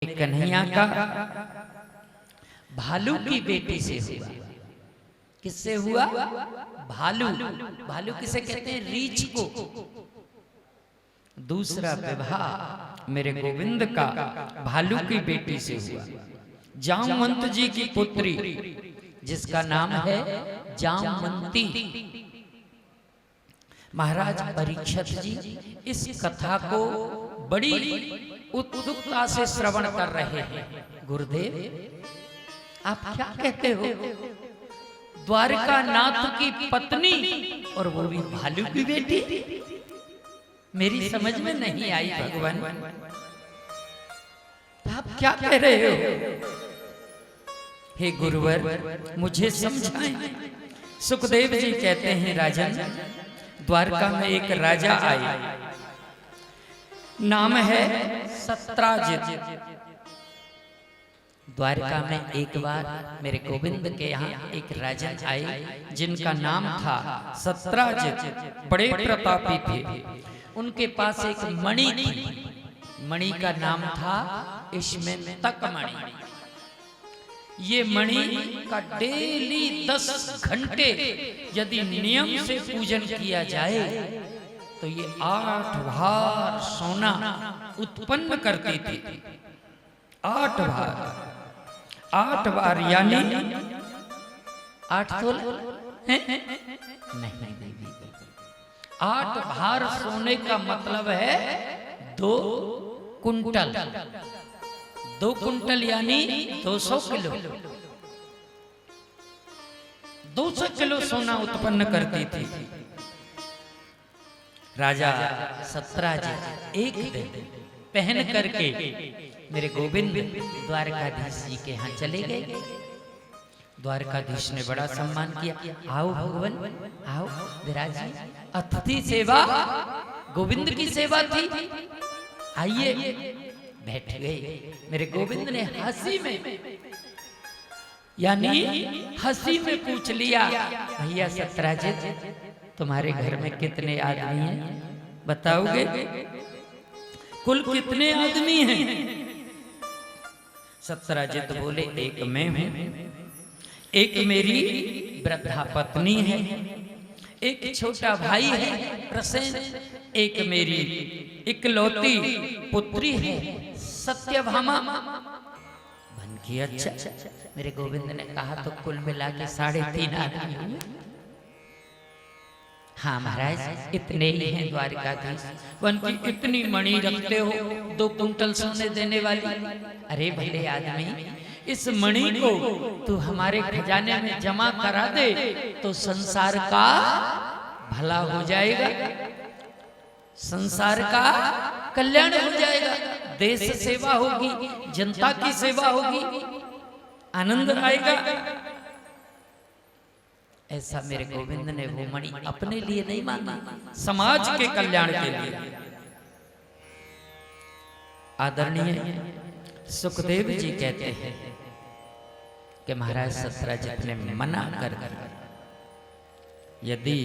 कन्हैया का भालू की बेटी से हुआ। किससे हुआ? भालू। भालू किसे कहते हैं? रीछ को। दूसरा विवाह मेरे गोविंद का भालू की बेटी से हुआ। जामवंत जी की पुत्री जिसका नाम है जामवंती। महाराज परीक्षित जी इस कथा को बड़ी उत्सुकता से श्रवण कर रहे हैं। गुरुदेव आप क्या कहते हो? द्वारका नाथ की पत्नी और वो भी भालू की बेटी? मेरी समझ में नहीं आई भगवान। आप क्या कह रहे हो? हे गुरुवर मुझे समझाएं। सुखदेव जी कहते हैं राजन, द्वारका में एक राजा आए, नाम है सत्राजित। द्वारका में एक बार मेरे गोविंद के यहाँ एक राजा आए जिनका नाम था सत्राजित। बड़े प्रतापी थे। उनके पास एक मणि थी। मणि का नाम था इश्मेतक मणि। ये मणि का डेली 10 घंटे यदि नियम से पूजन किया जाए तो ये 8 भार सोना उत्पन्न करती थी। 8 भार। 8 बार यानी 8 तोला नहीं। 8 भार सोने का मतलब है 2 कुंटल। 2 कुंटल यानी 200 किलो। 200 किलो सोना उत्पन्न करती थी। राजा सत्राजित एक दिन पहन करके मेरे गोविंद द्वारकाधीश जी के यहाँ चले गए। द्वारकाधीश ने बड़ा सम्मान किया। आओ भगवान आओ विराजी। अतिथि सेवा गोविंद की सेवा थी। आइए। बैठ गए। मेरे गोविंद ने हंसी में यानी हंसी में पूछ लिया, भैया सत्राजित तुम्हारे घर में कितने आदमी हैं बताओगे? कुल कितने आदमी हैं? सत्राजित बोले एक मैं हूं, एक मेरी वृद्धा पत्नी है, एक छोटा भाई है प्रसेन, एक मेरी इकलौती पुत्री है सत्यभामा। बन की अच्छा। मेरे गोविंद ने कहा तो कुल मिला के 3.5 आदमी हुए। हाँ महाराज इतने ही हैं द्वारकाधीश। वन की इतनी मणि रखते हो 2 कुंटल सोने देने वाली। अरे भले आदमी इस मणि को तू हमारे खजाने में जमा करा दे तो संसार का भला हो जाएगा, संसार का कल्याण हो जाएगा, देश सेवा होगी, जनता की सेवा होगी, आनंद आएगा। ऐसा मेरे गोविंद ने वो मणि अपने लिए नहीं मांगा, समाज के कल्याण के लिए। आदरणीय सुखदेव जी कहते हैं कि महाराज सत्राजित ने मना कर यदि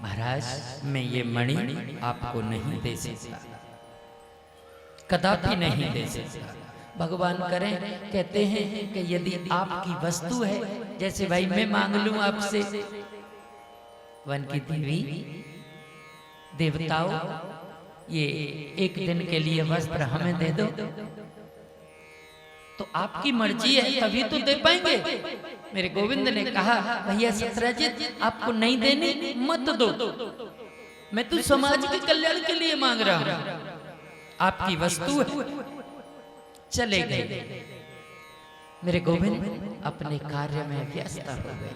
महाराज मैं ये मणि आपको नहीं दे सकता, कदापि नहीं दे सकता। भगवान करें कहते हैं कि यदि आपकी वस्तु है, जैसे भाई मैं मांग लूं आपसे वन की देवी देवताओं ये 1 दिन के लिए वस्त्र हमें दे दो, तो आपकी मर्जी है तभी तो दे पाएंगे। मेरे गोविंद ने कहा भैया सत्राजित आपको नहीं देनी मत दो, मैं तो समाज के कल्याण के लिए मांग रहा हूं, आपकी वस्तु है। चले गए। मेरे गोविंद अपने कार्य में व्यस्त हो गए।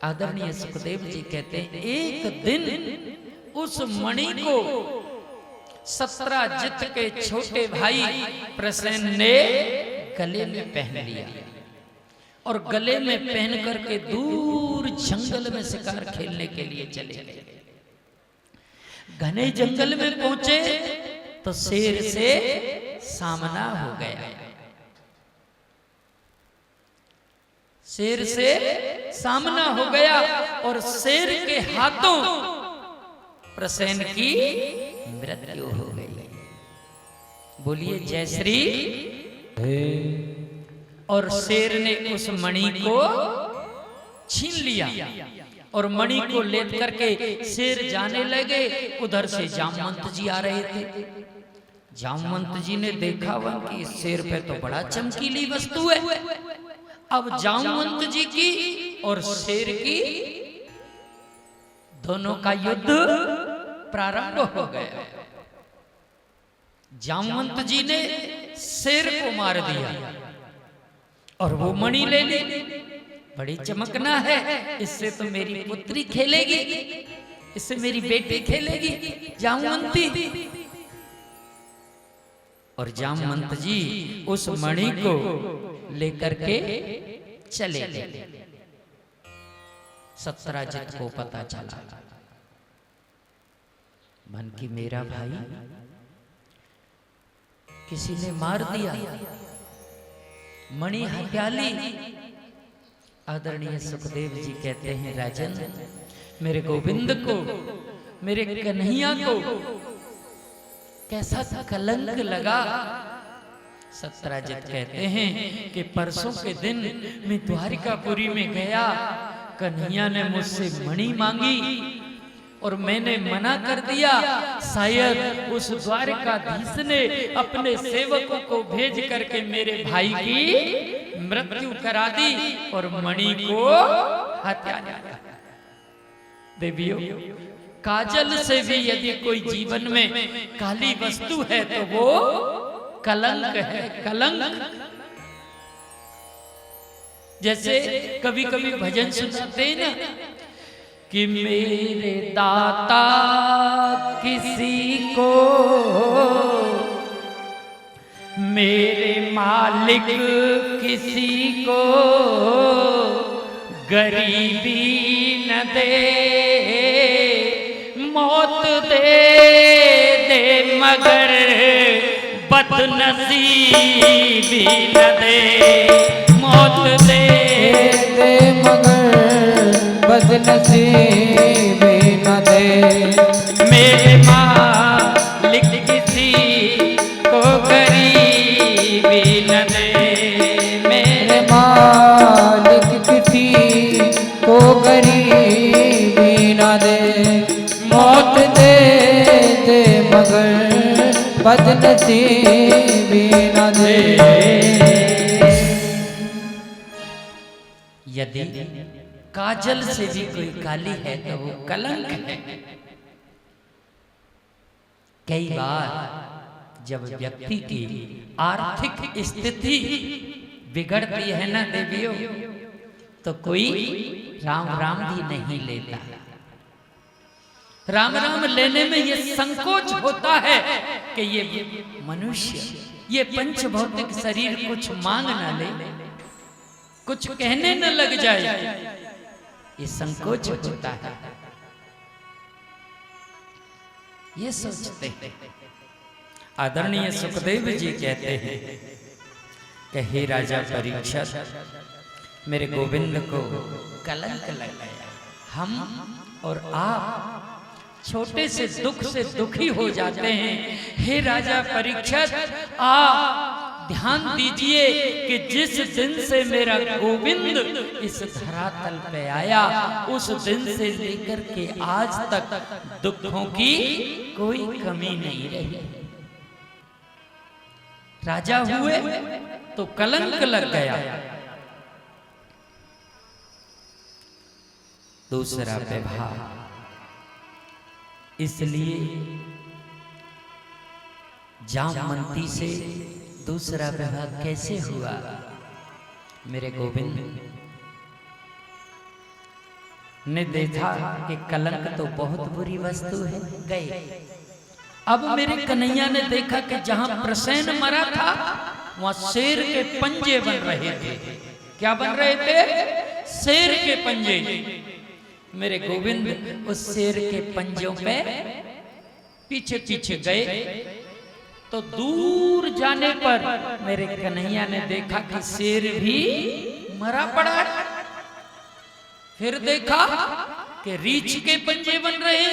आदरणीय सुखदेव जी कहते हैं एक दिन उस मणि को सत्राजित के छोटे भाई प्रसेन ने गले में पहन लिया और गले में पहन करके दूर जंगल में शिकार खेलने के लिए चले गए। घने जंगल में पहुंचे तो शेर से सामना हो गया। शेर से सामना हो गया और शेर के हाथों प्रसेन की मृत्यु हो गई। बोलिए जय श्री। और शेर ने उस मणि को छीन लिया और मणि को ले करके शेर जाने लगे। उधर से जामवंत जी आ रहे थे। जामवंत जी ने देखा वह कि इस शेर पे तो बड़ा चमकीली वस्तु है। अब जामवंत जी की और शेर की दोनों का युद्ध प्रारंभ हो गया। जामवंत जी ने शेर को मार दिया और वो मणि ले ली। बड़ी चमकना है, इससे तो मेरी पुत्री खेलेगी, इससे मेरी बेटी खेलेगी जामवंती। और जामवंत जी उस मणि को लेकर के चले गए। सत्राजित को पता चला मन की मेरा भाई किसी ने मार दिया, मणि हत्या ली। आदरणीय सुखदेव जी कहते हैं राजन, मेरे गोविंद को, मेरे कन्हैया को कैसा कलंक लगा। सत्राजित कहते हैं कि परसों के दिन मैं द्वारिकापुरी में गया, कन्हैया ने मुझसे मणि मांगी और मैंने मना कर दिया। शायद उस द्वारकाधीश ने अपने सेवकों को भेज करके मेरे भाई की मृत्यु करा दी और मणि को हत्या किया। देवियों, काजल से भी यदि कोई जीवन में काली वस्तु है तो वो कलंक है, कलंक। जैसे कभी कभी भजन सुनाते हैं ना कि मेरे दाता किसी को, मेरे मालिक किसी को गरीबी न दे, मौत दे दे मगर बदनसीबी न दे, मौत दे दे मगर बदनसीबी न दे। मेरे मालिक किसी को गरीबी न दे, मेरे मालिक किसी को गरीबी न दे, मौत दे दे मगर बदनसीबी न दे। यदि काजल से भी कोई काली है तो वो कलंक है। कई बार जब व्यक्ति की आर्थिक स्थिति बिगड़ती है ना देवियों, तो कोई राम राम भी नहीं लेता। राम राम लेने में ये संकोच होता है कि ये मनुष्य, ये पंच भौतिक शरीर कुछ मांग ना ले, कुछ कहने न लग जाए, ये संकोच होता है। ये सोचते हैं। आदरणीय सुखदेव जी कहते हैं कि हे राजा परीक्षित, मेरे गोविंद को कलंक लग गया। हम और आप छोटे से दुख से दुखी हो जाते हैं। हे राजा परीक्षित, आप ध्यान दीजिए कि जिस दिन से मेरा गोविंद इस धरातल पे आया, उस दिन से लेकर के आज तक दुखों की कोई कमी नहीं रही। राजा हुए तो कलंक लग गया। दूसरा विवाह, इसलिए जामवंती से दूसरा विवाह कैसे हुआ? मेरे गोविंद ने देखा कि कलंक तो बहुत बुरी वस्तु है, गए। अब मेरे कन्हैया ने देखा कि जहां प्रसेन मरा था वहां शेर के पंजे बन रहे थे। क्या बन रहे थे? शेर के पंजे। मेरे गोविंद उस शेर के पंजों पे पीछे पीछे गए तो दूर जाने पर मेरे कन्हैया ने देखा कि शेर भी मरा पड़ा है। फिर देखा कि रीछ के पंजे बन रहे।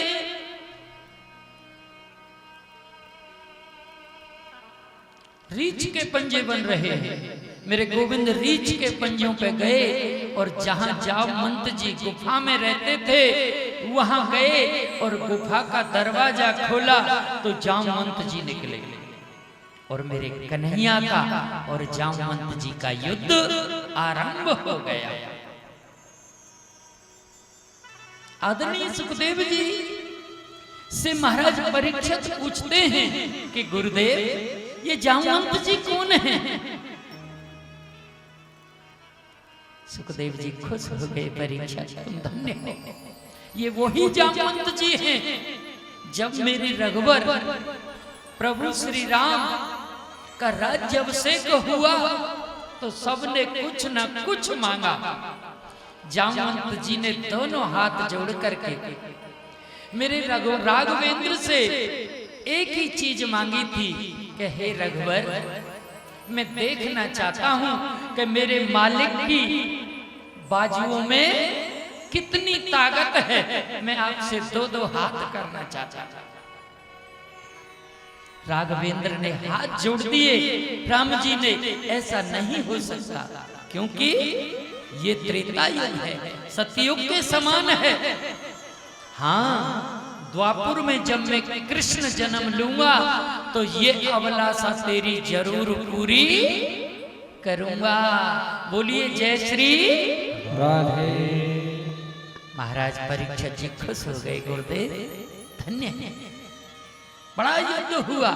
रीछ के पंजे बन रहे हैं। मेरे गोविंद रीछ के पंजों पे गए और जहां जामवंत जी गुफा में रहते थे वहां गए और गुफा का दरवाजा खोला तो जामवंत जी निकले और मेरे कन्हैया का और जामवंत जी का युद्ध आरंभ हो गया। आदरणीय सुखदेव जी से महाराज परीक्षित पूछते हैं कि गुरुदेव ये जामवंत जी कौन हैं? सुखदेव जी खुश हो गए, परीक्षित तुम धन्य हो, ये वही जामवंत जी हैं जब मेरे रघुवर प्रभु श्री राम का राज्याभिषेक हुआ तो सबने कुछ न कुछ मांगा। जामवंत जी ने दोनों हाथ जोड़ करके मेरे राघवेंद्र से एक ही चीज मांगी थी कि हे रघुवर, मैं देखना चाहता हूं कि मेरे मालिक की बाजुओं में कितनी ताकत है, मैं आपसे दो दो हाथ करना चाहता था। राघवेंद्र ने हाथ जोड़ दिए। राम जी ने ऐसा नहीं हो सकता क्योंकि ये त्रेता युग है, सतयुग के समान है। हाँ, द्वापुर में जब मैं कृष्ण जन्म लूंगा तो ये अभिलाषा तेरी जरूर पूरी करूंगा। बोलिए जय श्री राधे। महाराज परीक्षित जी खुश हो गए, गुरुदेव धन्य है। बड़ा युद्ध हुआ,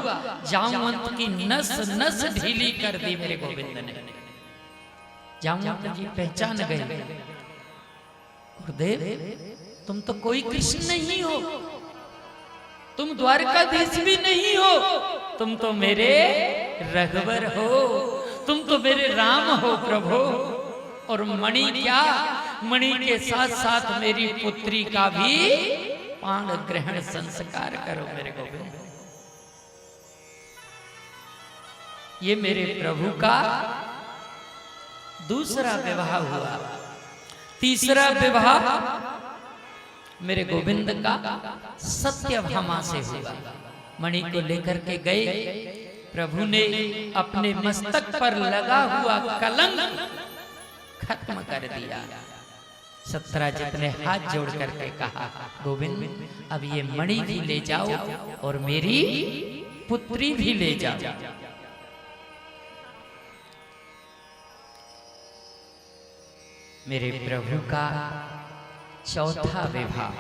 जामवंत की नस नस ढीली कर दी मेरे गोविंद ने। जामवंत जी पहचान गए, गुरुदेव तुम तो कोई कृष्ण नहीं हो, तुम द्वारकाधीश भी नहीं हो, तुम तो मेरे रघुवर हो, तुम तो मेरे राम हो प्रभु। और मणि क्या, मणि के साथ साथ मेरी पुत्री का भी पाण ग्रहण संस्कार करो मेरे गोविंद। ये मेरे प्रभु का दूसरा विवाह हुआ। तीसरा विवाह मेरे गोविंद का सत्यभामा से हुआ। मणि को लेकर के गए, प्रभु ने अपने मस्तक पर लगा हुआ कलंक खत्म कर दिया। सत्यराजित ने हाथ जोड़ करके कहा, गोविंद अब ये मणि भी ले जाओ और मेरी पुत्री भी ले जाओ। मेरे प्रभु का चौथा विवाह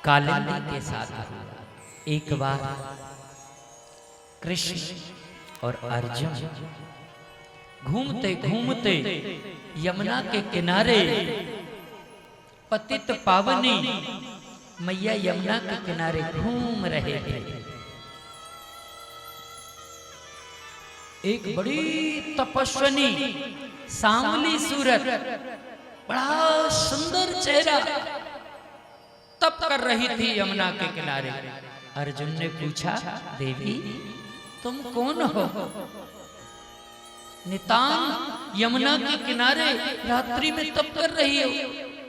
कालिंदी के साथ हुआ। एक बार कृष्ण और अर्जुन घूमते घूमते यमुना के किनारे पतित पावनी मैया यमुना के किनारे घूम रहे थे। एक बड़ी तपस्विनी सांवली सूरत, बड़ा सुंदर चेहरा तप कर रही थी यमुना के किनारे। अर्जुन ने पूछा, देवी तुम कौन हो? नितांग यमुना के किनारे रात्रि में तप कर रही हो।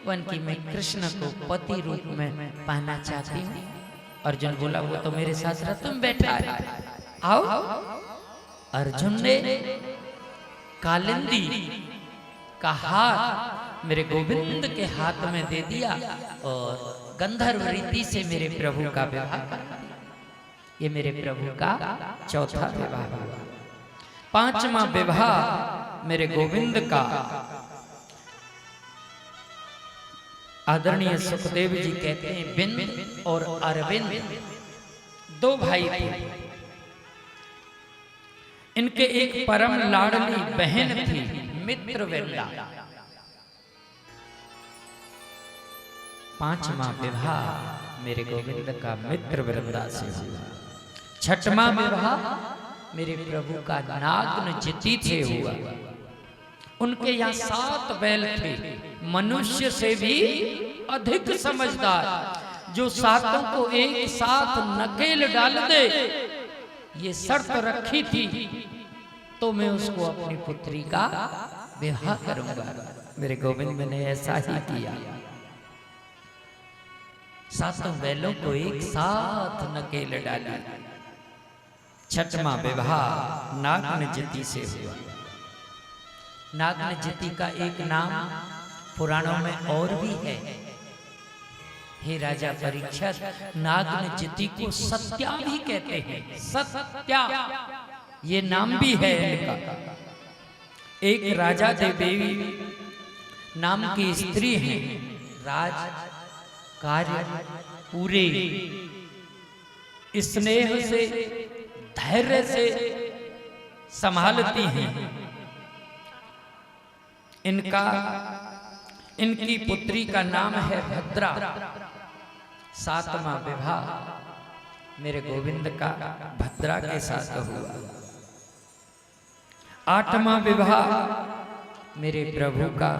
वन की मैं कृष्ण को पति रूप में पाना चाहती हूँ। अर्जुन बोला, वो तो मेरे साथ रथ में बैठा है, आओ। अर्जुन ने कालिंदी का हाथ मेरे गोविंद के हाथ में दे दिया और गंधर्व रीति से मेरे प्रभु का विवाह कर दिया। ये मेरे प्रभु का चौथा विवाह हुआ। पांचवा विवाह मेरे गोविंद का आदरणीय सुखदेव जी कहते हैं, बिंद और अरविंद दो भाई थे। इनके एक परम लाडली बहन थी मित्रवृंदा। पांचवा विवाह मेरे गोविंद का मित्रवृंदा से हुआ। छठवां विवाह मेरे प्रभु का नागनजिति से हुआ। उनके यहाँ 7 बैल थे, मनुष्य से भी अधिक समझदार, जो 7 को एक साथ नकेल डाल दे, ये शर्त रखी थी तो मैं उसको अपनी पुत्री का विवाह करूंगा। मेरे गोविंद ने ऐसा ही किया। 7 बैलों को एक साथ नकेल डाली। छठवां विवाह नागनजिति से हुआ। नागनजिति का एक नाम पुराणों में और भी है। हे राजा परीक्षित, नागनजिति को सत्या भी कहते हैं। सत्या ये नाम भी है इनका। एक राजा देवी नाम की स्त्री है। राज कार्य पूरे स्नेह से धैर्य से संभालती हैं। इनकी पुत्री का नाम है भद्रा। सातवां विवाह मेरे गोविंद का भद्रा के साथ हुआ। आठवां विवाह मेरे प्रभु का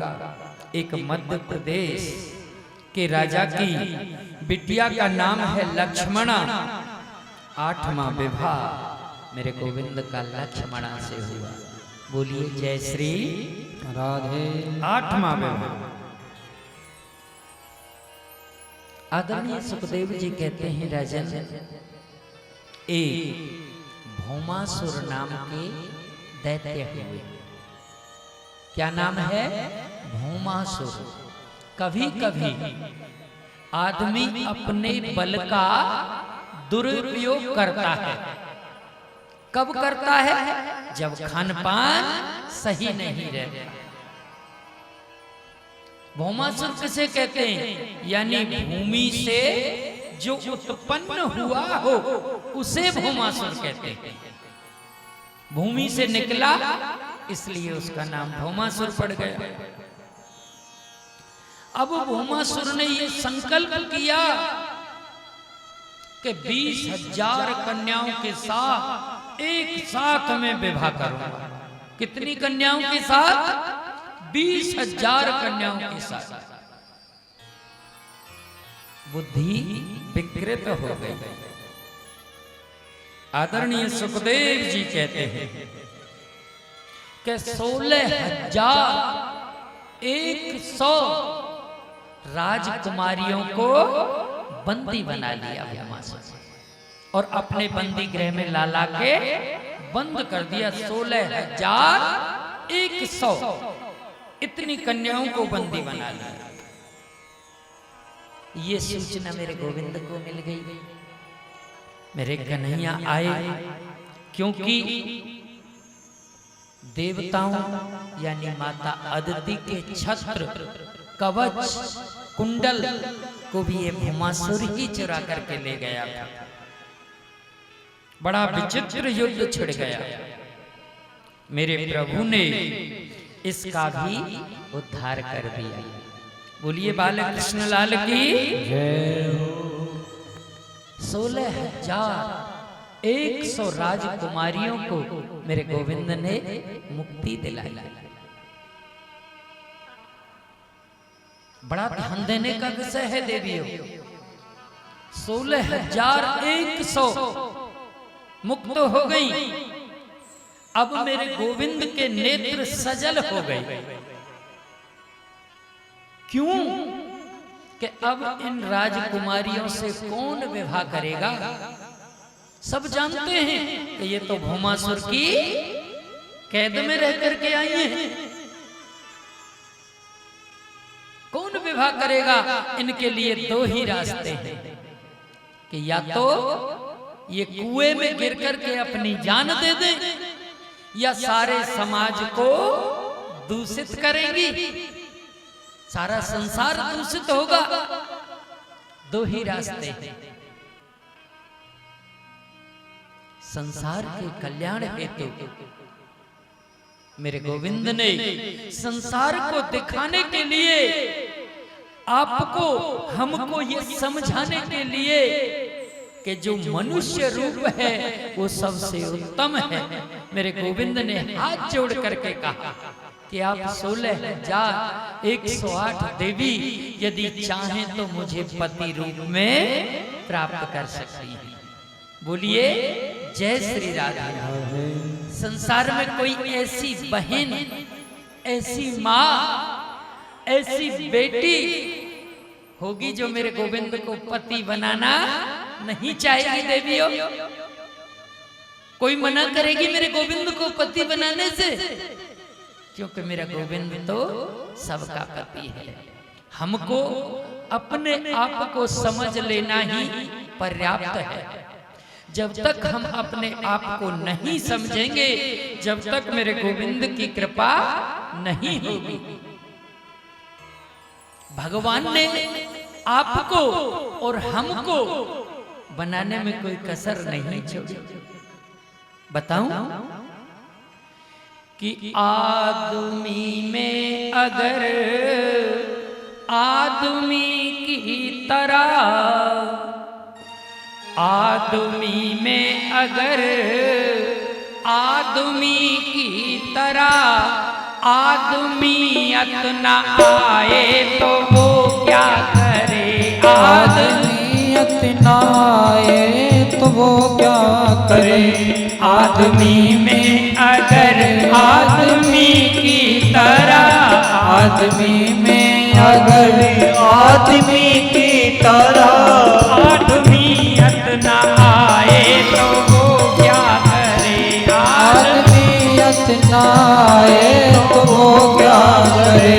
एक मध्य प्रदेश के राजा की बिटिया का नाम है लक्ष्मणा। आठवां विवाह मेरे गोविंद का लक्ष्मणा से हुआ। बोलिए जय श्री राधे। आठवां विवाह आदरणीय सुखदेव जी कहते हैं, राजन एक भौमासुर नाम के दैत्य हुए। क्या नाम है? भौमासुर। कभी कभी आदमी अपने बल का दुरुपयोग करता है। कब करता है? जब खान पान सही नहीं रहता। भौमासुर किसे कहते हैं? यानी भूमि से जो उत्पन्न हुआ हो उसे भौमासुर कहते हैं। भूमि से निकला इसलिए उसका नाम भौमासुर पड़ गया। अब भौमासुर ने ये संकल्प किया कि 20,000 कन्याओं के साथ एक साथ में विवाह करूंगा। कितनी कन्याओं के साथ? 20,000 कन्याओं के साथ। बुद्धि विकृत हो गई। आदरणीय सुखदेव जी कहते हैं कि 16,100 राजकुमारियों को बंदी बना लिया भौमासुर और अपने बंदी गृह में ला के बंद कर दिया। 16,100 इतनी कन्याओं को बंदी बना लिया। ये सूचना मेरे गोविंद को मिल गई। मेरे कन्हैया आए, क्योंकि देवताओं यानी माता अदिति के छत्र कवच कुंडल को भी ये भौमासुर ही चुरा करके ले गया था। बड़ा विचित्र युद्ध छिड़ गया। मेरे प्रभु ने इसका भी उद्धार कर दिया। बोलिए बालकृष्ण लाल की जय हो। 16,100 राजकुमारियों को मेरे गोविंद ने मुक्ति दिलाई। बड़ा ध्यान देने का विषय है देवियों। 16,100 मुक्त हो गई। अब मेरे गोविंद के नेत्र सजल हो गए। क्यों? कि अब इन राजकुमारियों से कौन विवाह करेगा? सब जानते हैं कि ये तो भौमासुर की कैद में रह करके आई हैं। कौन विवाह करेगा? इनके लिए दो ही रास्ते हैं कि या तो ये कुएं में गिर करके अपनी जान दे दे, या सारे समाज को दूषित करेंगी, सारा संसार दूषित होगा। दो ही रास्ते हैं। संसार के कल्याण हेतु मेरे गोविंद ने संसार को दिखाने के लिए, आपको हमको ये समझाने के लिए कि जो मनुष्य रूप है वो सबसे उत्तम है, मेरे गोविंद ने हाथ जोड़ करके कहा कि आप 16,108 देवी यदि चाहें तो मुझे पति रूप में प्राप्त कर सकती हैं। बोलिए जय श्री राधा। संसार में कोई ऐसी बहन, ऐसी माँ, ऐसी बेटी होगी जो मेरे गोविंद को पति बनाना नहीं चाहेगी देवियों? कोई मना करेगी मेरे गोविंद को पति बनाने से? क्योंकि मेरा गोविंद तो सबका पति है। हमको अपने आप को समझ लेना ही पर्याप्त है। जब तक हम अपने आप को नहीं समझेंगे, जब तक मेरे गोविंद की कृपा नहीं होगी। भगवान ने आपको और हमको बनाने में कोई कसर नहीं छोड़ी। बताऊं कि आदमी में अगर आदमी की तरह, आदमी में अगर आदमी की तरह आदमियत न आए तो वो क्या करे? आदमियत न आए तो वो क्या करे? आदमी में अगर आदमी की तरह, आदमी में अगर आदमी की तरह आदमियत न आए तो वो क्या करे? आदमियत न आए तो वो क्या करे?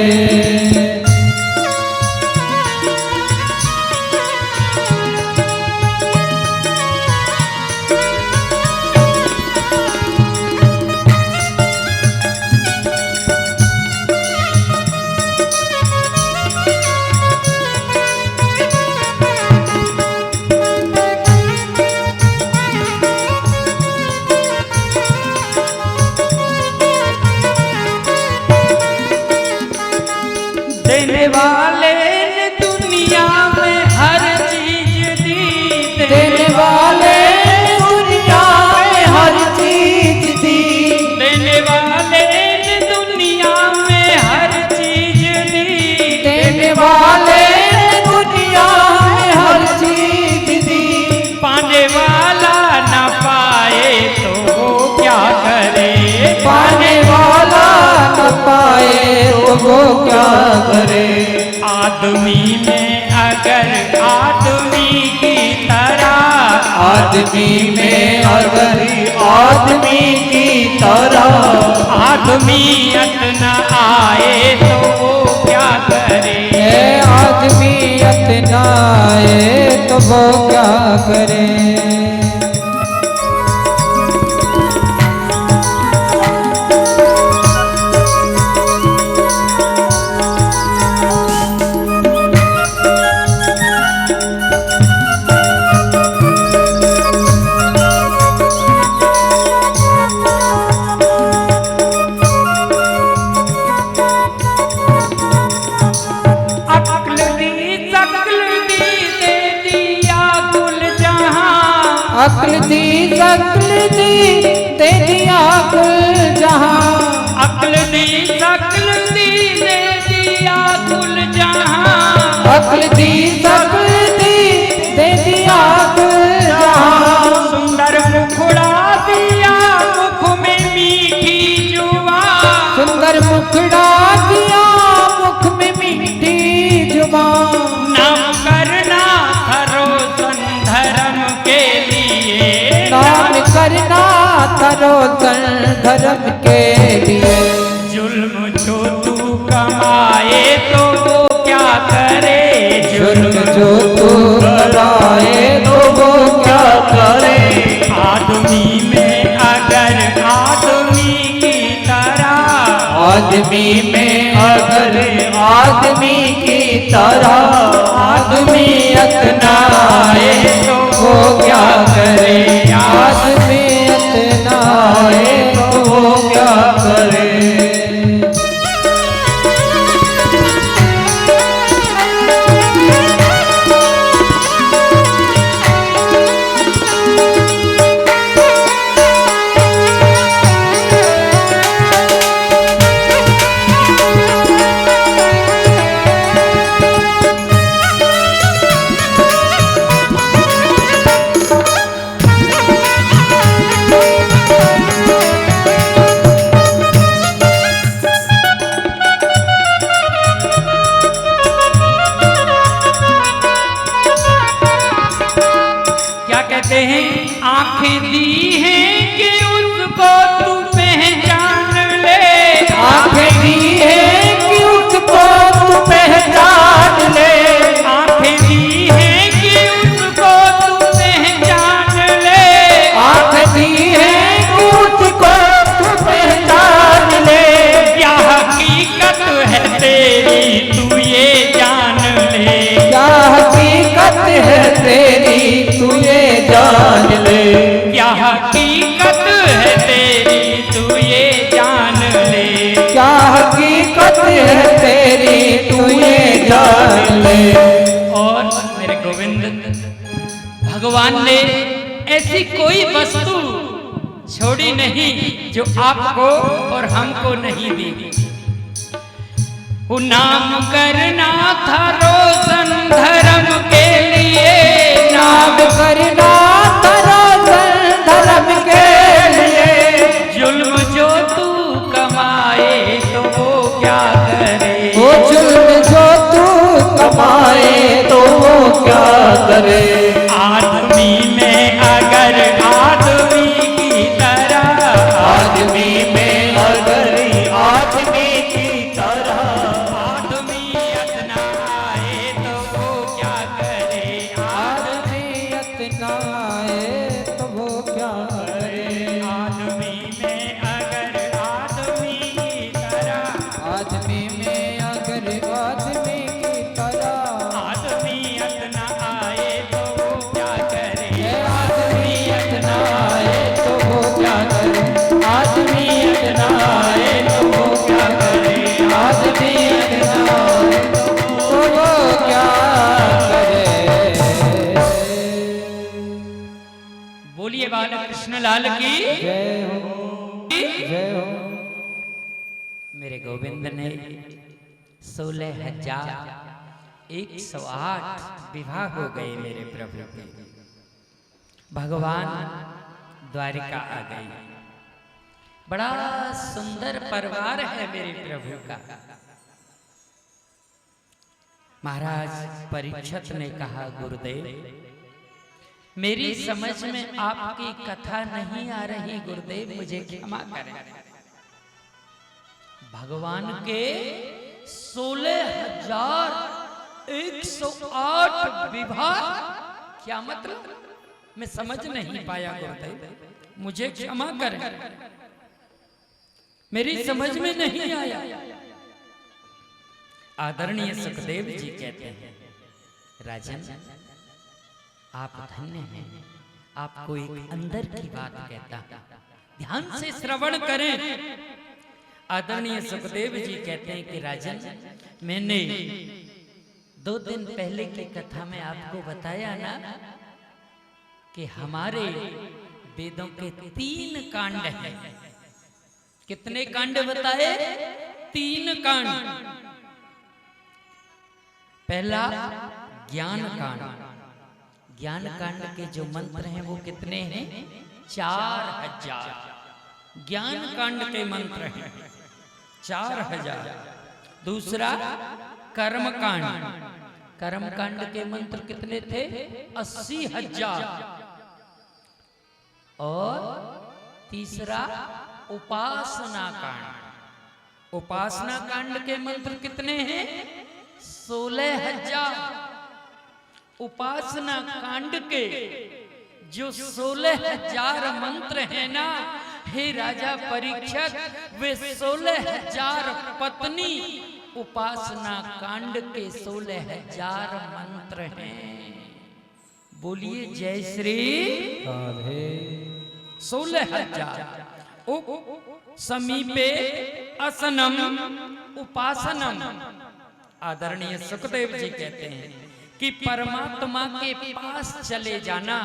देने वाले ने दुनिया में हर चीज दी, देने वाले दुनिया में हर चीज दी, देने वाले ने दुनिया में हर चीज दी, देने वाले दुनिया में हर चीज दी। पाने वाला न पाए तो वो क्या करे? पाने वाला न पाए तो वो क्या करे? आदमी में अगर आदमी की तरह, आदमी में अगर आदमी की तरह आदमियत न आए तो वो क्या करे? आदमियत न आए तो वो क्या करे? अक्ल दी शकल दी दे दिया कुल जहां, अक्ल दी शकल दी दे दिया कुल जहां, अक्ल दी शकल दी दे दिया कुल जहां। सुंदर मुखड़ा दिया मुख में मीठी जुबान, सुंदर मुखड़ा दिया मुख में मीठी जुबान। नाम करना रोशन धर्म के लिए, नाम करना रोशन धर्म के लिए। जुल्म जो तू कमाए तो वो क्या करे? जुल्म जो तू कराए तो वो क्या करे? आदमी में अगर आदमी की तरह, आदमी में अगर आदमी की तरह आदमियत न आए तो वो क्या करे? आदमियत न आए तो वो क्या करे? करे। और मेरे गोविंद भगवान ने ऐसी कोई वस्तु छोड़ी नहीं जो आपको और हमको नहीं दी। वो नाम करना था रोशन धर्म के लिए, नाम करना था रोशन धर्म के लिए। जुल्म जो तू कमाए तो वो क्या करे, वो जुल्म जो तू कमाए तो वो क्या करे। आदमी में अगर आदमी की तरह, आदमी में अगर आदमी की तरह आदमियत ना आए तो वो क्या करे, आदमियत ना आए तो वो क्या करे। आदमी में अगर आदमी की तरह, आदमी में अगर आदमी की तरह आदमियत ना आए तो वो क्या करे, आदमियत ना आए तो वो क्या करे। आदमियत ना आए तो वो क्या करे। आदमियत ना आए तो वो क्या करे। बोलिए बाला कृष्ण लाल की। जय हो जय हो। मेरे गोविंद ने 16,108 विवाह हो गए मेरे प्रभु के। भगवान द्वारिका आ गए। बड़ा सुंदर परिवार है मेरे प्रभु का। महाराज परीक्षित ने कहा, गुरुदेव मेरी समझ में आपकी कथा नहीं आ रही, गुरुदेव मुझे क्षमा करें। भगवान के 16,108 विवाह, क्या मतलब मैं समझ नहीं पाया गुरुदेव, मुझे क्षमा करें, मेरी समझ में नहीं आया। आदरणीय सुखदेव जी कहते हैं, राजन आप धन्य हैं, आपको एक अंदर की बात कहता, ध्यान से श्रवण करें। आदरणीय सुखदेव जी कहते हैं कि राजन मैंने 2 दिन पहले की कथा में आपको बताया ना कि हमारे वेदों के 3 कांड हैं। कितने कांड बताए? 3 कांड। पहला ज्ञान कांड। ज्ञान कांड के जो मंत्र हैं वो कितने हैं? 4000 ज्ञान कांड के मंत्र हैं, 4000। दूसरा कर्म कांड। कर्म कांड के मंत्र कितने थे? 80,000। और तीसरा उपासना कांड। उपासना कांड के मंत्र कितने हैं? 16,000। उपासना कांड के जो 16,000 मंत्र हैं ना, हे राजा परीक्षित, वे 16,000 पत्नी उपासना कांड के 16,000 मंत्र हैं। बोलिए जय श्री राधे। 16,000। समीपे असनम उपासनम। आदरणीय सुखदेव जी कहते हैं कि परमात्मा के पास चले जाना,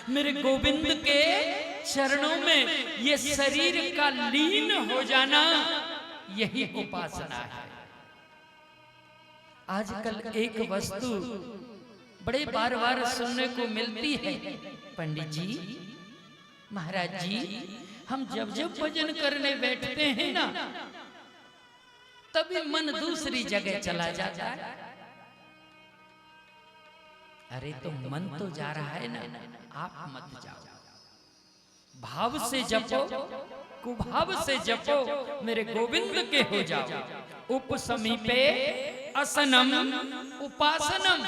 मेरे गोविंद के चरणों में ये शरीर का लीन हो जाना, यही उपासना है। आजकल एक वस्तु बड़े बार बार सुनने को मिलती है, पंडित जी, महाराज जी, हम जब जब भजन करने बैठते हैं ना, तभी मन दूसरी जगह चला जाता है। अरे तो मन तो जा रहा है ना, आप मत जाओ। भाव से जपो, कुभाव से जपो, मेरे गोविंद के हो जाओ। उपसमीपे असनम उपासनम,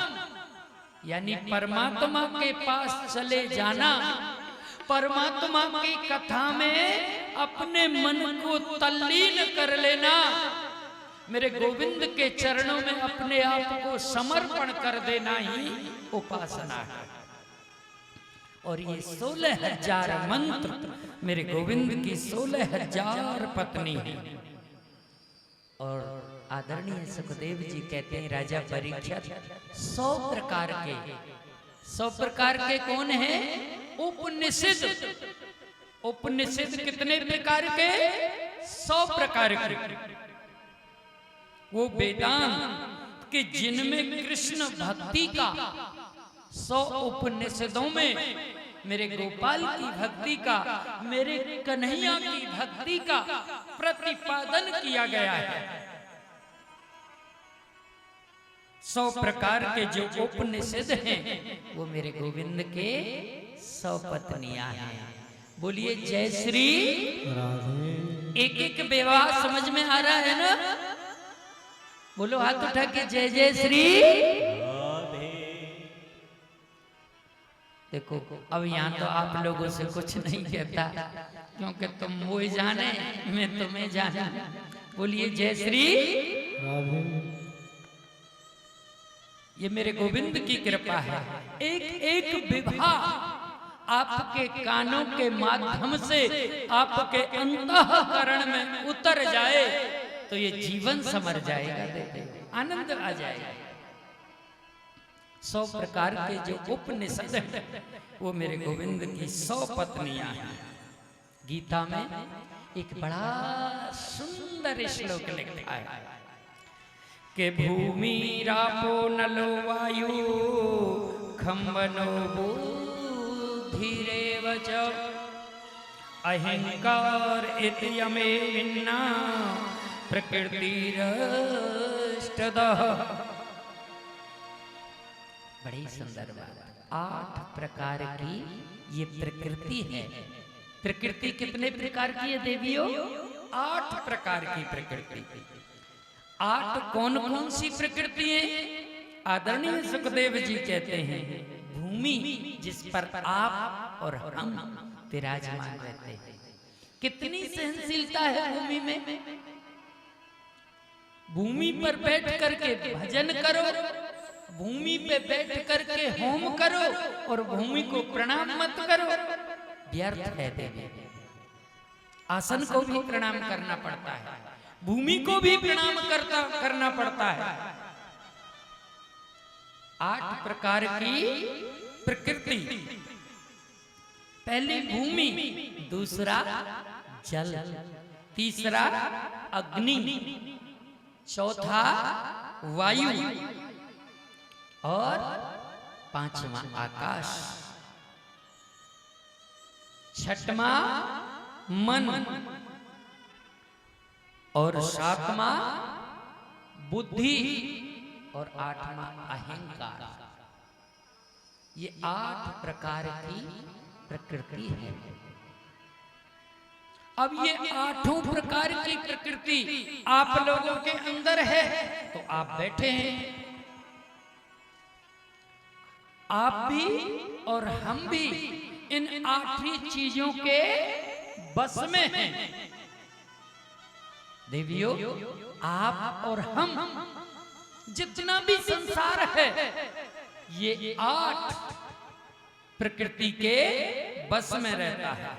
यानी परमात्मा के पास चले जाना, परमात्मा की कथा में अपने मन को तल्लीन कर लेना, मेरे गोविंद के चरणों में अपने आप को समर्पण कर देना ही उपासना है। और ये 16,000 मंत्र मेरे गोविंद की 16,000 पत्नी है। और आदरणीय सुखदेव जी कहते हैं राजा परीक्षित 100 प्रकार के कौन है? उपनिषद। उपनिषद कितने प्रकार के? 100 प्रकार के। वो वेदांत कि जिनमें कृष्ण भक्ति का 100 उपनिषदों में मेरे गोपाल की भक्ति का, मेरे कन्हैया की भक्ति का प्रतिपादन किया गया है। 100 प्रकार के जो उपनिषद हैं वो मेरे गोविंद के 100 पत्नियां हैं। बोलिए जय श्री राधे। एक एक विवाह समझ में आ रहा है ना? बोलो हाथ उठा के जय जय श्री राधे। देखो अब यहाँ तो आप लोगों से कुछ नहीं कहता, क्योंकि तुम वो जाने मैं तुम्हें जाना। बोलिए जय श्री राधे। ये मेरे गोविंद की कृपा है। एक एक विवाह आपके कानों के माध्यम से आपके अंतःकरण में उतर जाए तो ये जीवन समर जाएगा, आनंद आ जाएगा। 100 प्रकार के जो उपनिषद हैं वो मेरे गोविंद की 100 पत्नियां हैं। गीता में एक बड़ा सुंदर श्लोक लिखा है कि भूमि रापो नलो वायु खम वनो बुद्धिरेव च अहंकार इत्यमे विन्ना प्रकृतिरष्टदः। बड़ी सुंदर बात। 8 प्रकार की ये प्रकृति है। प्रकृति कितने प्रकार की है देवियों? 8 प्रकार की प्रकृति। 8 कौन कौन सी प्रकृति है? आदरणीय सुखदेव जी कहते हैं भूमि, जिस पर आप और हम विराजमान रहते हैं। कितनी सहनशीलता है भूमि में। भूमि पर बैठ करके भजन करो, भूमि पे बैठ करके होम करो और भूमि को प्रणाम मत करो, व्यर्थ है देवी। आसन को भी प्रणाम करना पड़ता है, भूमि को भी प्रणाम करना पड़ता है। 8 प्रकार की प्रकृति। पहली भूमि, दूसरा जल, तीसरा अग्नि, चौथा वायु और 5वां आकाश, 6वां मन और 7वां बुद्धि और 8वां अहंकार। ये 8 प्रकार की प्रकृति है। अब ये 8 प्रकार की प्रकृति आप लोगों के अंदर है तो आप बैठे हैं। आप भी और हम भी इन 8 चीजों के बस में हैं। देवियों, आप और हम, जितना भी संसार है ये 8 प्रकृति के बस में रहता है।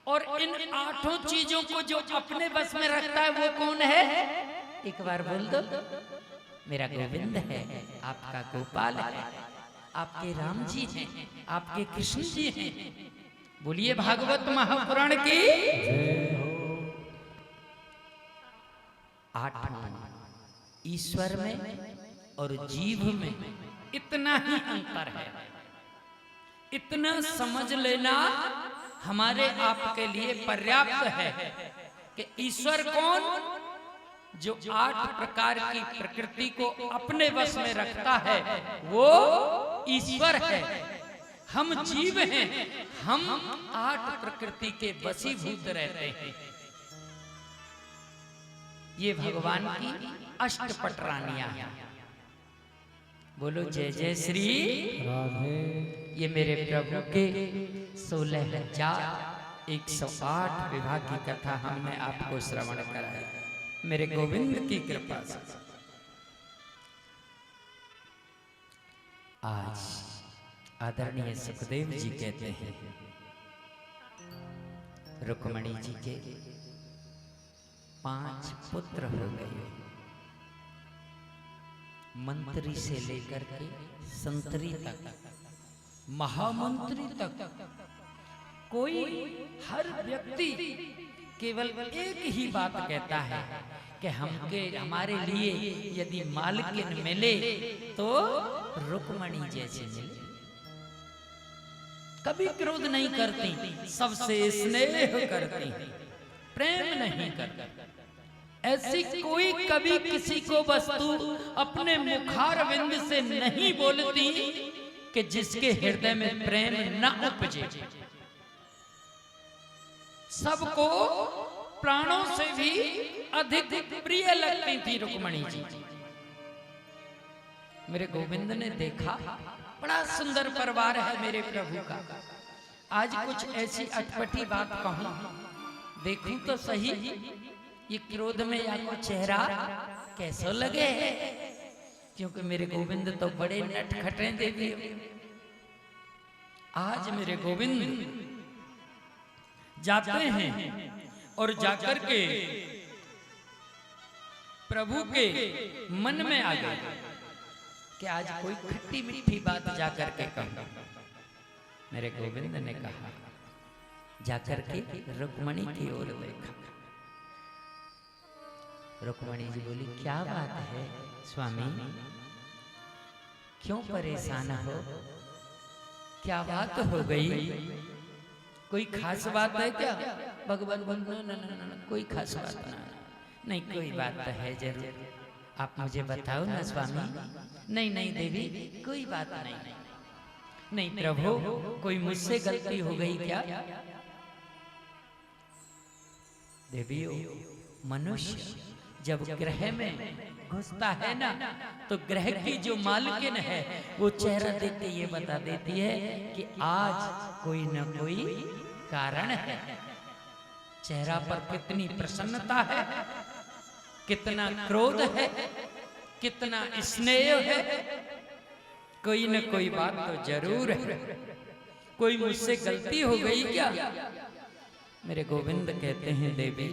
और इन 8 चीजों को जो अपने बस में रखता है वो कौन है? एक बार बोल दो। मेरा गोविंद है, आपका गोपाल है, आपके राम जी हैं, आपके कृष्ण जी हैं। बोलिए भागवत महापुराण की। 8 ईश्वर में और जीव में इतना ही अंतर है। इतना समझ लेना हमारे आपके लिए पर्याप्त है कि ईश्वर कौन? जो 8 प्रकार की प्रकृति को अपने वश में रखता है वो ईश्वर है। हम जीव हैं, हम 8 प्रकृति के वशीभूत रहते हैं। ये भगवान की अष्टपट रानियां हैं। बोलो जय जय श्री राधे। ये मेरे प्रभु के 16,108 विवाह की कथा हमने आपको श्रवण कराई मेरे गोविंद की कृपा से। आज आदरणीय सुखदेव जी कहते हैं रुक्मणी जी के 5 पुत्र हो गए। मंत्री से लेकर के संतरी तक, महामंत्री तक, कोई हर व्यक्ति केवल एक ही बात कहता है कि हमारे लिए यदि मालकिन मिले तो रुक्मणी जैसे मिले। कभी क्रोध नहीं करती, सबसे स्नेह करती, प्रेम नहीं करती। ऐसी कोई कभी किसी को वस्तु अपने मुखारविंद से नहीं बोलती कि जिसके हृदय में प्रेम न उपजे। सबको प्राणों से भी अधिक प्रिय लगती थी रुक्मणी जी। मेरे गोविंद ने देखा बड़ा सुंदर परिवार है मेरे प्रभु का। आज कुछ ऐसी अटपटी बात कहूं, देखूं तो सही ये क्रोध में या को चेहरा कैसा लगे है, क्योंकि मेरे गोविंद तो बड़े नटखटे देवी। आज मेरे गोविंद जाते हैं और जाकर के प्रभु के मन में आ गए कि आज कोई खट्टी मीठी बात जाकर के कहूं। मेरे गोविंद ने कहा, जाकर के रुक्मणी की ओर देखा। रुक्मणी जी बोली, क्या बात है स्वामी, क्यों परेशान हो, क्या बात हो गई, कोई खास बात है क्या? भगवान बोल, न, कोई खास बात नहीं, कोई बात तो है जरूर, आप मुझे बताओ ना स्वामी। नहीं देवी, कोई बात नहीं प्रभु, कोई मुझसे गलती हो गई क्या? देवी, मनुष्य जब ग्रह में घुसता है ना, तो ग्रह की जो मालकिन है वो चेहरा देख के ये बता देती है कि आज कोई न कोई कारण है। चेहरा पर कितनी प्रसन्नता है, कितना क्रोध है, कितना स्नेह है, कोई न कोई बात तो जरूर है। कोई मुझसे गलती हो गई क्या? मेरे गोविंद कहते हैं, देवी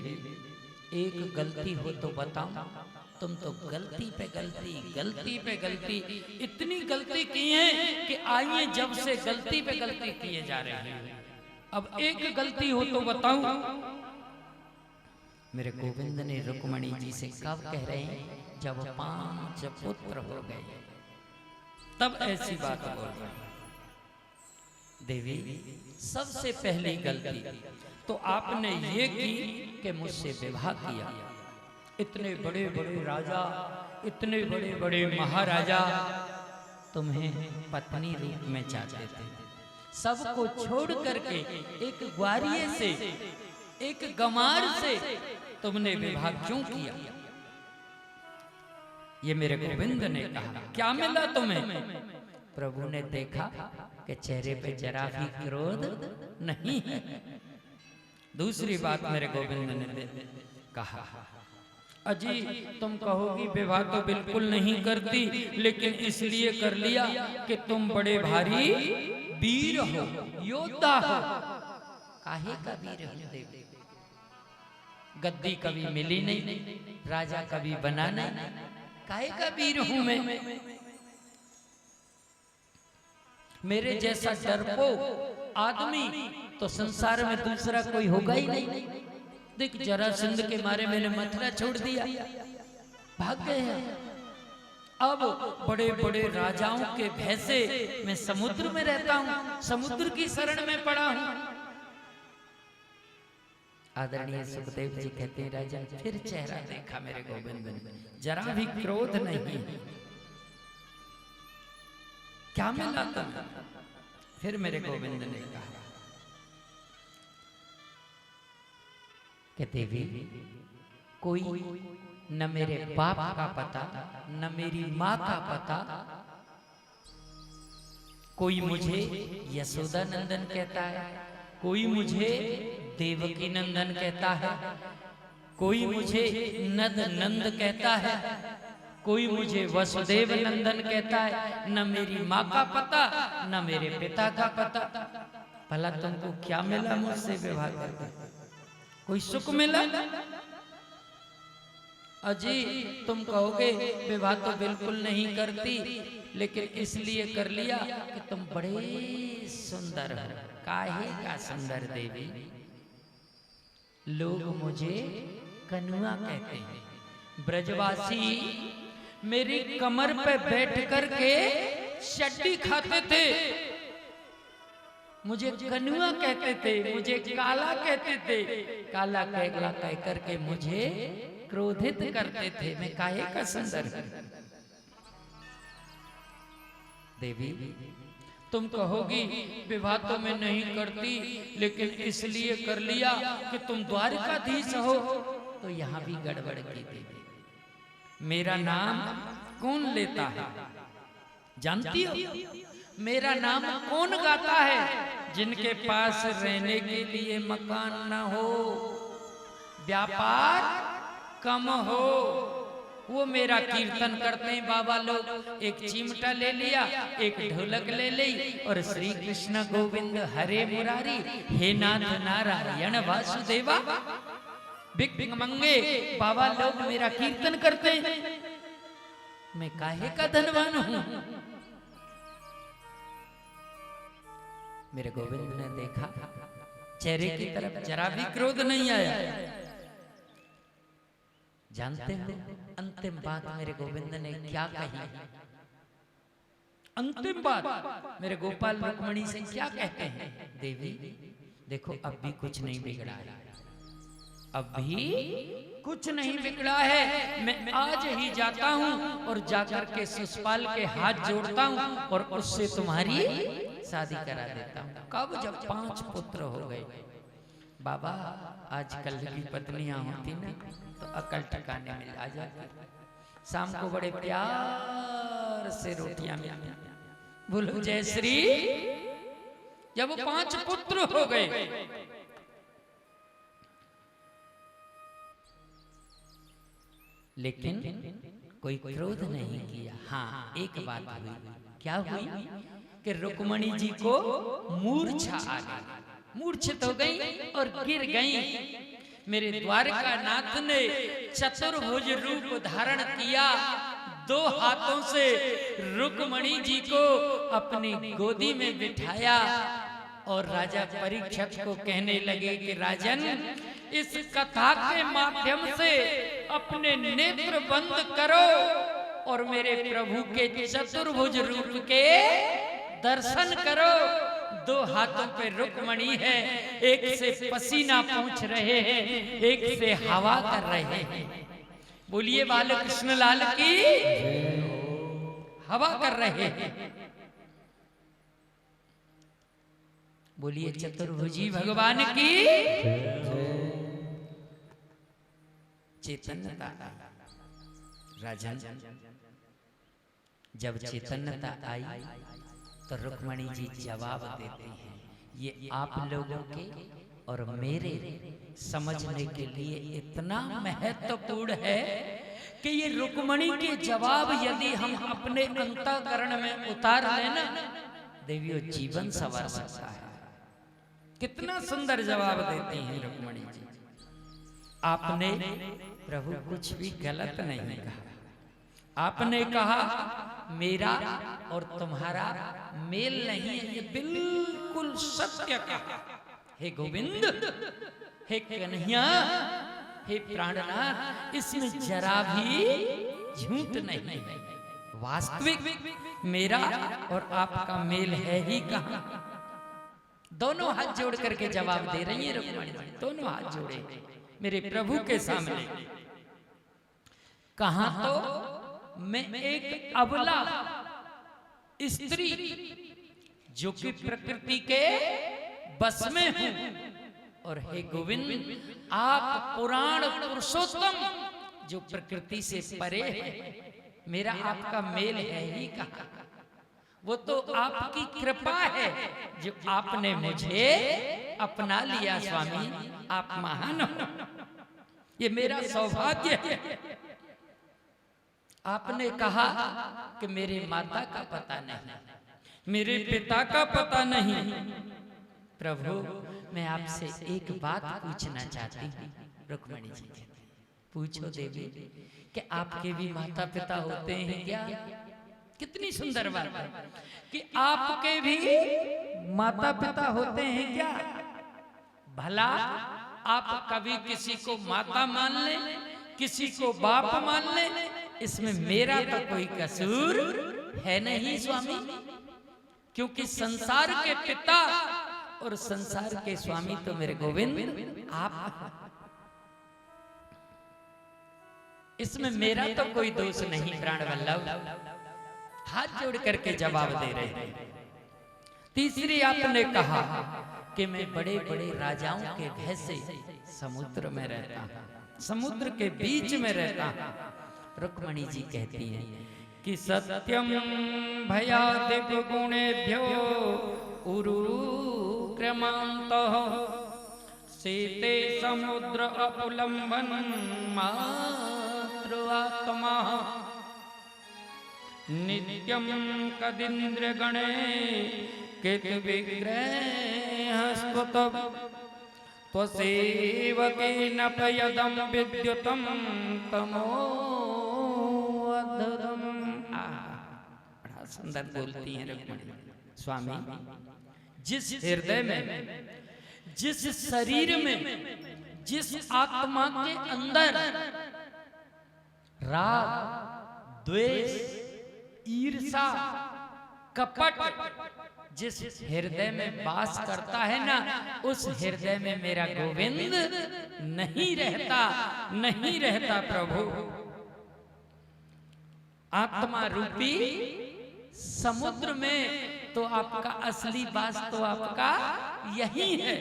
एक गलती हो तो बताओ, तुम तो गलती पे गलती इतनी गलती की है कि आइए जब से गलती पे गलती किए जा रहे हैं। अब एक गलती हो तो बताओ। मेरे गोविंद ने रुक्मणी जी से कब कह रहे हैं? जब 5 पुत्र हो गए तब ऐसी बात बोल रहे हैं। देवी, सबसे पहली गलती तो आपने ये की कि मुझसे विवाह किया। इतने बड़े बड़े राजा, इतने बड़े बड़े महाराजा तुम्हें पत्नी रूप में चाहते थे, सबको छोड़ करके एक ग्वारिये से, एक गमार से तुमने विवाह क्यों किया? ये मेरे गोविंद ने कहा, क्या मिला तुम्हें? प्रभु ने देखा कि चेहरे पे जरा भी क्रोध नहीं है। दूसरी बात मेरे गोविंद ने कहा, अजी तुम कहोगी विवाह तो बिल्कुल नहीं करती, लेकिन इसलिए कर लिया कि तुम बड़े भारी वीर हो, योद्धा हो। काहे का वीर हो देवी? गद्दी कभी मिली नहीं, राजा कभी बना नहीं, काहे का वीर हूं मैं? मेरे जैसा डरपोक आदमी तो संसार में दूसरा कोई होगा ही नहीं। देख, जरासंध के मारे मैंने मथुरा छोड़ दिया, भाग गए हैं। अब बड़े बड़े राजाओं के भय से मैं समुद्र में रहता हूं, समुद्र की शरण में पड़ा हूं। आदरणीय सुखदेव जी कहते हैं, राजा फिर चेहरा देखा मेरे गोविंद ने, जरा भी क्रोध नहीं। क्या मिला तुम्हें? फिर मेरे गोविंद ने कहा कि देवी, कोई न मेरे बाप का पता, न मेरी माँ का पता, कोई मुझे यशोदा नंदन कहता है, कोई मुझे देवकी नंदन कहता है, कोई मुझे नद नंद कहता है, कोई मुझे वसुदेव नंदन कहता है। न मेरी माँ का पता, न मेरे पिता का पता। भला तुमको क्या मिला मुझसे विवाह करके? कोई सुख मिला? अजी तुम कहोगे विवाह तो बिल्कुल नहीं करती, लेकिन इसलिए कर लिया कि तुम बड़े सुंदर हो। काहे का सुंदर देवी? लोग मुझे कनुआ कहते हैं। ब्रजवासी मेरी कमर पे बैठ करके चड्डी खाते थे, मुझे कनुआ कहते थे, मुझे काला कहते थे। काला कहला कह करके मुझे क्रोधित करते थे। मैं काहे का सुंदर हूं? देवी तुम कहोगी विवाह तो मैं नहीं करती, लेकिन इसलिए कर लिया कि तुम द्वारकाधीश हो, तो यहां भी गड़बड़ की देवी। मेरा नाम कौन लेता है जानती हो? मेरा नाम कौन गाता है? जिनके पास रहने के लिए मकान न हो, व्यापार कम हो, वो मेरा कीर्तन करते हैं बाबा लोग। एक चिमटा ले लिया, एक ढोलक ले ली और श्री कृष्ण गोविंद हरे मुरारी, हे नाथ नारायण वासुदेवा भिक मंगे बाबा लोग मेरा कीर्तन करते हैं। मैं काहे का धनवान हूं? मेरे गोविंद ने देखा, चेहरे की तरफ जरा भी क्रोध नहीं आया। जानते हो अंतिम बात मेरे गोविंद ने क्या कही? अंतिम बात मेरे गोपाल रुक्मणी से क्या कहते हैं? देवी देखो अब भी कुछ नहीं बिगड़ा है, अब भी कुछ नहीं बिगड़ा है। मैं आज ही जाता हूं और जाकर के शिशुपाल के हाथ जोड़ता हूं और उससे तुम्हारी शादी करा देता हूं। कब? जब 5 पुत्र हो गए। बाबा आजकल की पत्नियां होती ना तो अकल ठिकाने में आ जाती, शाम को बड़े प्यार से रोटियां मिलती। बोलो जय श्री। जब 5 पुत्र हो गए, लेकिन कोई क्रोध नहीं किया। हाँ एक बात हुई। क्या हुई? कि रुक्मणी जी को मूर्छा आ गई, मूर्छित हो गई और गिर गई। मेरे द्वारका नाथ ने चतुर्भुज रूप धारण किया, 2 हाथों से रुक्मणी जी को अपनी गोदी में बिठाया और राजा परीक्षित को कहने लगे कि राजन, इस कथा के माध्यम से अपने नेत्र बंद करो और मेरे प्रभु के चतुर्भुज रूप के दर्शन करो। 2 हाथों पे रुक्मणी है, एक से पसीना पूछ रहे हैं, एक से हवा कर रहे हैं। बोलिए बाल कृष्ण लाल की। हवा कर रहे हैं। बोलिए चतुर्भुजी भगवान की। चैतन्यता राजन, जब चैतन्यता आई तो रुक्मणी जी जवाब देते हैं। ये आप लोगों के और मेरे समझने के लिए इतना महत्वपूर्ण है कि ये रुक्मणी के जवाब यदि हम अपने अंतःकरण में उतार लेना, देवियों जीवन संवर सकता है। कितना सुंदर जवाब देती हैं रुक्मणी जी। आपने प्रभु कुछ भी गलत नहीं कहा। आपने कहा मेरा और तुम्हारा मेल नहीं है, ये बिल्कुल सत्य कहा। हे गोविंद, हे कन्हैया, हे प्राणनाथ, इसमें जरा भी झूठ नहीं। वास्तविक मेरा और आपका मेल है ही कहां? दोनों हाथ जोड़ करके जवाब दे रही है रुक्मणी। दोनों हाथ जोड़े मेरे प्रभु के सामने। कहां तो मैं एक अबला स्त्री जो कि प्रकृति के बस में हूं, और हे गोविंद आप पुराण पुरुषोत्तम जो प्रकृति से परे है, मेरा आपका मेल है ही कहां? वो तो आपकी कृपा है जो आपने मुझे अपना लिया। स्वामी आप महान हो, ये मेरा सौभाग्य है। आपने कहा कि मेरे माता का पता नहीं, मेरे पिता का पता नहीं। प्रभु मैं आपसे एक बात पूछना चाहती हूँ। रुक्मणी जी पूछो देवी कि आपके भी माता पिता होते हैं क्या? कितनी सुंदर बात है कि आपके भी माता पिता होते हैं क्या? भला आप कभी किसी को माता मान ले, किसी को बाप मान ले, इसमें मेरा तो कोई कसूर है नहीं स्वामी, क्योंकि संसार के पिता और संसार के स्वामी तो मेरे गोविंद आप। इसमें मेरा तो कोई दोष नहीं प्राण वल्लभ। हाथ जोड़ करके जवाब दे रहे हैं। तीसरी आपने कहा कि मैं बड़े बड़े राजाओं के भय से समुद्र में रहता हूं, समुद्र के बीच में रहता हूं। रुक्मणी जी कहती हैं कि सत्यम भयादिप गुणेभ्यो उरु क्रमांतः सीते समुद्र अपुलंबन मात्र आत्मा नित्यम कदिंद्र गणे कित विग्रह स्तुतः त्वसेवकेन पयदं विद्युतं तमोऽद्धतम्। बड़ा सुंदर बोलती हैं रुक्मिणी। स्वामी, जिस हृदय में, जिस शरीर में, जिस आत्मा के अंदर राग, द्वेष, ईर्षा, कपट जिस हृदय में वास करता है ना, उस हृदय में मेरा गोविंद नहीं रहता, नहीं रहता प्रभु। आत्मा रूपी समुद्र में तो आपका असली वास तो आपका यही है।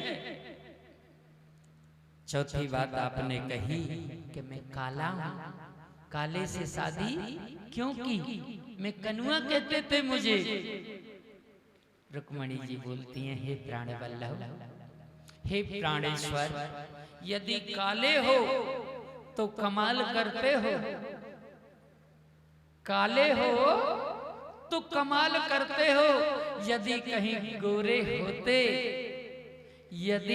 चौथी बात आपने कही कि मैं काला हूं, काले से शादी क्यों की? मैं कनुआ कहते थे मुझे। रुक्मणी जी बोलती हैं, हे प्राण वल्लभ, हे प्राणेश्वर, यदि काले हो तो कमाल करते हो, काले हो तो कमाल करते हो। यदि कहीं गोरे होते, यदि